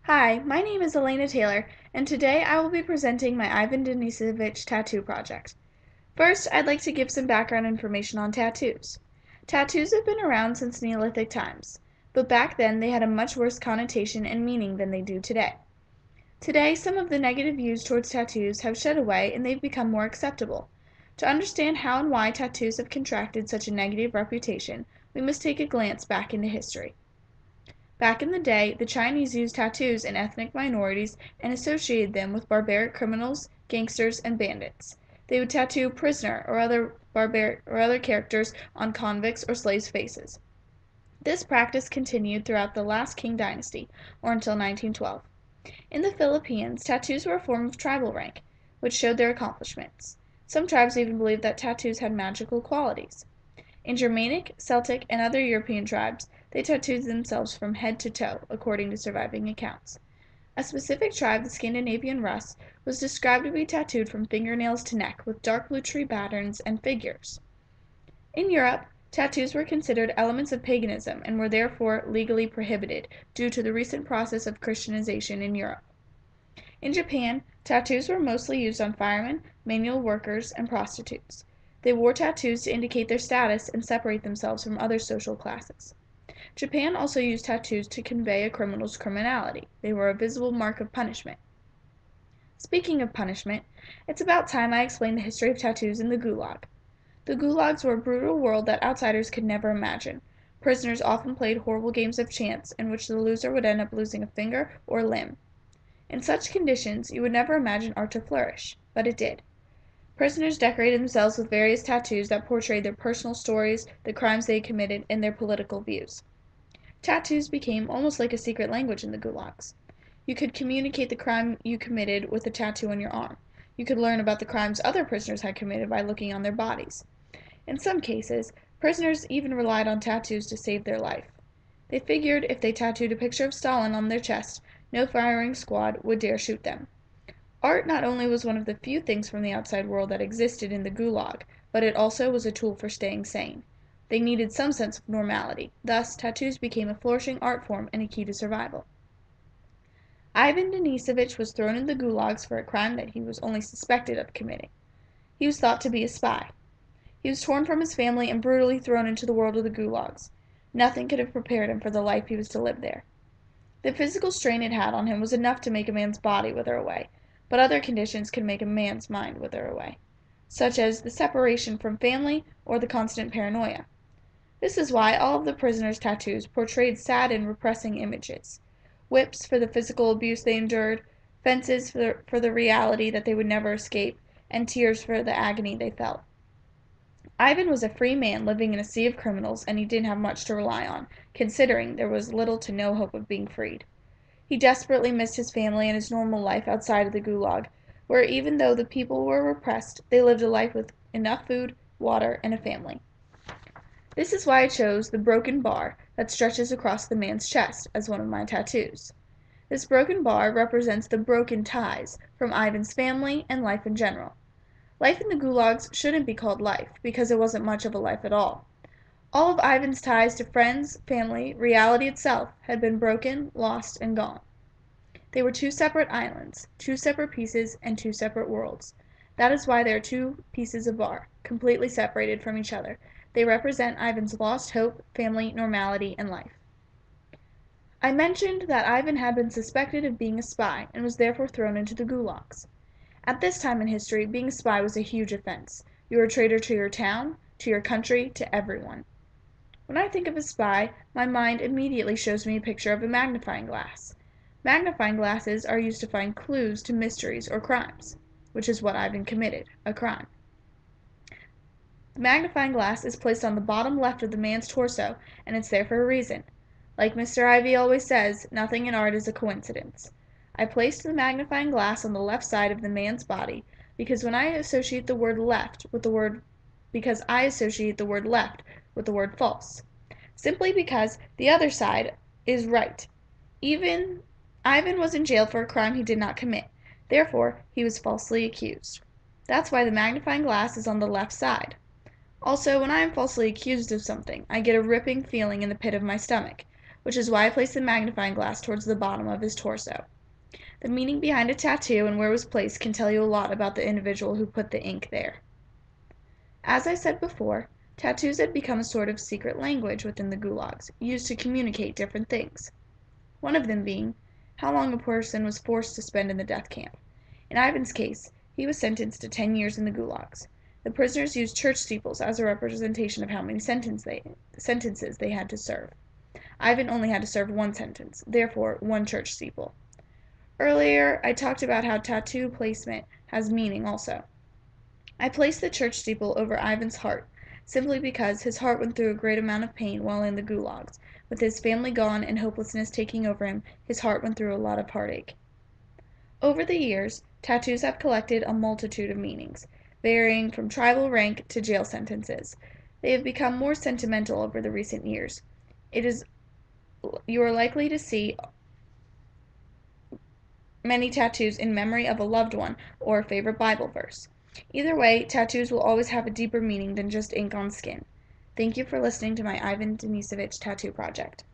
Hi, my name is Alayna Taylor, and today I will be presenting my Ivan Denisovich tattoo project. First, I'd like to give some background information on tattoos. Tattoos have been around since Neolithic times, but back then they had a much worse connotation and meaning than they do today. Today, some of the negative views towards tattoos have shed away and they've become more acceptable. To understand how and why tattoos have contracted such a negative reputation, we must take a glance back into history. Back in the day, the Chinese used tattoos in ethnic minorities and associated them with barbaric criminals, gangsters, and bandits. They would tattoo "prisoner" or other characters on convicts or slaves' faces. This practice continued throughout the last Qing dynasty, or until 1912. In the Philippines, tattoos were a form of tribal rank, which showed their accomplishments. Some tribes even believed that tattoos had magical qualities. In Germanic, Celtic, and other European tribes, they tattooed themselves from head to toe, according to surviving accounts. A specific tribe, the Scandinavian Russ, was described to be tattooed from fingernails to neck with dark blue tree patterns and figures. In Europe, tattoos were considered elements of paganism and were therefore legally prohibited due to the recent process of Christianization in Europe. In Japan, tattoos were mostly used on firemen, manual workers, and prostitutes. They wore tattoos to indicate their status and separate themselves from other social classes. Japan also used tattoos to convey a criminal's criminality. They were a visible mark of punishment. Speaking of punishment, it's about time I explained the history of tattoos in the Gulag. The Gulags were a brutal world that outsiders could never imagine. Prisoners often played horrible games of chance in which the loser would end up losing a finger or limb. In such conditions, you would never imagine art to flourish, but it did. Prisoners decorated themselves with various tattoos that portrayed their personal stories, the crimes they had committed, and their political views. Tattoos became almost like a secret language in the gulags. You could communicate the crime you committed with a tattoo on your arm. You could learn about the crimes other prisoners had committed by looking on their bodies. In some cases, prisoners even relied on tattoos to save their life. They figured if they tattooed a picture of Stalin on their chest, no firing squad would dare shoot them. Art not only was one of the few things from the outside world that existed in the Gulag, but it also was a tool for staying sane. They needed some sense of normality. Thus, tattoos became a flourishing art form and a key to survival. Ivan Denisovich was thrown in the gulags for a crime that he was only suspected of committing. He was thought to be a spy. He was torn from his family and brutally thrown into the world of the gulags. Nothing could have prepared him for the life he was to live there. The physical strain it had on him was enough to make a man's body wither away, but other conditions could make a man's mind wither away, such as the separation from family or the constant paranoia. This is why all of the prisoners' tattoos portrayed sad and repressing images: whips for the physical abuse they endured, fences for the reality that they would never escape, and tears for the agony they felt. Ivan was a free man living in a sea of criminals, and he didn't have much to rely on, considering there was little to no hope of being freed. He desperately missed his family and his normal life outside of the Gulag, where even though the people were repressed, they lived a life with enough food, water, and a family. This is why I chose the broken bar that stretches across the man's chest as one of my tattoos. This broken bar represents the broken ties from Ivan's family and life in general. Life in the gulags shouldn't be called life, because it wasn't much of a life at all. All of Ivan's ties to friends, family, reality itself, had been broken, lost, and gone. They were two separate islands, two separate pieces, and two separate worlds. That is why they are two pieces of bar, completely separated from each other. They represent Ivan's lost hope, family, normality, and life. I mentioned that Ivan had been suspected of being a spy and was therefore thrown into the gulags. At this time in history, being a spy was a huge offense. You were a traitor to your town, to your country, to everyone. When I think of a spy, my mind immediately shows me a picture of a magnifying glass. Magnifying glasses are used to find clues to mysteries or crimes, which is what Ivan committed, a crime. The magnifying glass is placed on the bottom left of the man's torso, and it's there for a reason. Like Mr. Ivy always says, nothing in art is a coincidence. I placed the magnifying glass on the left side of the man's body because I associate the word left with the word false. Simply because the other side is right. Ivan was in jail for a crime he did not commit. Therefore, he was falsely accused. That's why the magnifying glass is on the left side. Also, when I am falsely accused of something, I get a ripping feeling in the pit of my stomach. which is why I placed the magnifying glass towards the bottom of his torso. The meaning behind a tattoo and where it was placed can tell you a lot about the individual who put the ink there. As I said before, tattoos had become a sort of secret language within the gulags, used to communicate different things. One of them being how long a person was forced to spend in the death camp. In Ivan's case, he was sentenced to 10 years in the gulags. The prisoners used church steeples as a representation of how many sentences they had to serve. Ivan only had to serve one sentence, therefore one church steeple. Earlier, I talked about how tattoo placement has meaning also. I placed the church steeple over Ivan's heart, simply because his heart went through a great amount of pain while in the gulags. With his family gone and hopelessness taking over him, his heart went through a lot of heartache. Over the years, tattoos have collected a multitude of meanings, varying from tribal rank to jail sentences. They have become more sentimental over the recent years. You are likely to see many tattoos in memory of a loved one or a favorite Bible verse. Either way, tattoos will always have a deeper meaning than just ink on skin. Thank you for listening to my Ivan Denisovich tattoo project.